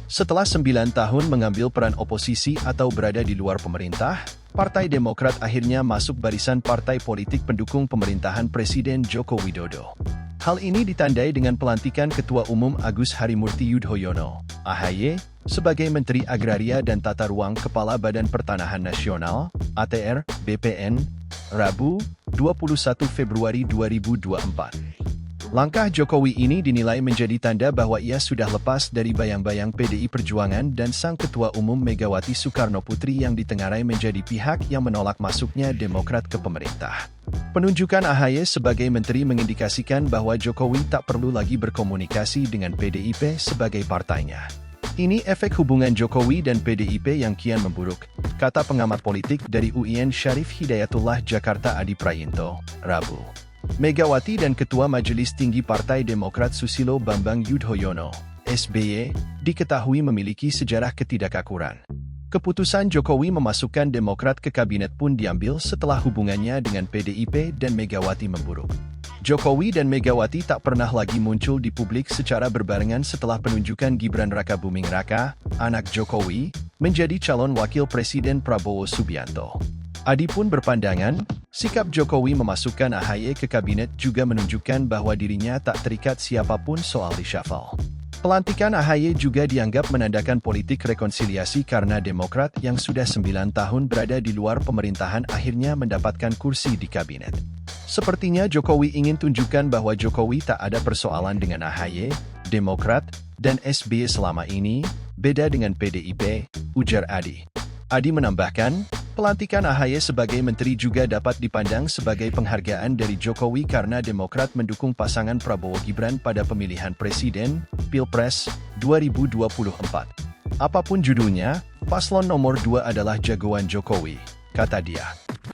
Setelah 9 tahun mengambil peran oposisi atau berada di luar pemerintah, Partai Demokrat akhirnya masuk barisan partai politik pendukung pemerintahan Presiden Joko Widodo. Hal ini ditandai dengan pelantikan Ketua Umum Agus Harimurti Yudhoyono, AHY, sebagai Menteri Agraria dan Tata Ruang Kepala Badan Pertanahan Nasional, ATR, BPN, Rabu, 21 Februari 2024. Langkah Jokowi ini dinilai menjadi tanda bahwa ia sudah lepas dari bayang-bayang PDI Perjuangan dan sang Ketua Umum Megawati Soekarnoputri yang ditengarai menjadi pihak yang menolak masuknya Demokrat ke pemerintah. Penunjukan AHY sebagai menteri mengindikasikan bahwa Jokowi tak perlu lagi berkomunikasi dengan PDIP sebagai partainya. Ini efek hubungan Jokowi dan PDIP yang kian memburuk, kata pengamat politik dari UIN Syarif Hidayatullah Jakarta Adi Prayinto, Rabu. Megawati dan Ketua Majelis Tinggi Partai Demokrat Susilo Bambang Yudhoyono, SBY, diketahui memiliki sejarah ketidakakuran. Keputusan Jokowi memasukkan Demokrat ke kabinet pun diambil setelah hubungannya dengan PDIP dan Megawati memburuk. Jokowi dan Megawati tak pernah lagi muncul di publik secara berbarengan setelah penunjukan Gibran Rakabuming Raka, anak Jokowi, menjadi calon wakil Presiden Prabowo Subianto. Adi pun berpandangan, sikap Jokowi memasukkan AHY ke kabinet juga menunjukkan bahwa dirinya tak terikat siapapun soal reshuffle. Pelantikan AHY juga dianggap menandakan politik rekonsiliasi karena Demokrat yang sudah 9 tahun berada di luar pemerintahan akhirnya mendapatkan kursi di kabinet. Sepertinya Jokowi ingin tunjukkan bahwa Jokowi tak ada persoalan dengan AHY, Demokrat, dan SBY selama ini, beda dengan PDIP, ujar Adi. Adi menambahkan, pelantikan AHY sebagai menteri juga dapat dipandang sebagai penghargaan dari Jokowi karena Demokrat mendukung pasangan Prabowo Gibran pada pemilihan presiden, Pilpres, 2024. Apapun judulnya, paslon nomor 2 adalah jagoan Jokowi, kata dia.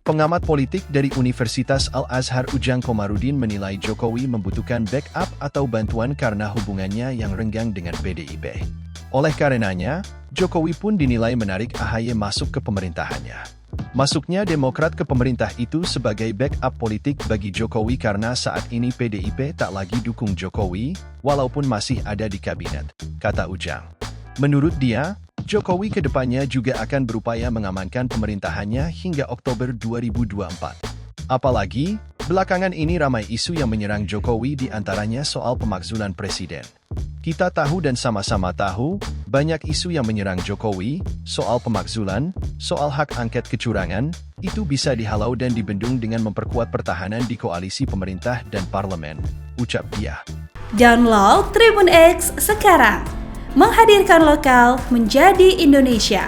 Pengamat politik dari Universitas Al-Azhar Ujang Komarudin menilai Jokowi membutuhkan backup atau bantuan karena hubungannya yang renggang dengan PDIP. Oleh karenanya, Jokowi pun dinilai menarik AHY masuk ke pemerintahannya. Masuknya Demokrat ke pemerintah itu sebagai backup politik bagi Jokowi karena saat ini PDIP tak lagi dukung Jokowi, walaupun masih ada di kabinet, kata Ujang. Menurut dia, Jokowi kedepannya juga akan berupaya mengamankan pemerintahannya hingga Oktober 2024. Apalagi, belakangan ini ramai isu yang menyerang Jokowi di antaranya soal pemakzulan presiden. Kita tahu dan sama-sama tahu, banyak isu yang menyerang Jokowi, soal pemakzulan, soal hak angket kecurangan, itu bisa dihalau dan dibendung dengan memperkuat pertahanan di koalisi pemerintah dan parlemen, ucap dia. Download Tribun X sekarang, menghadirkan lokal menjadi Indonesia.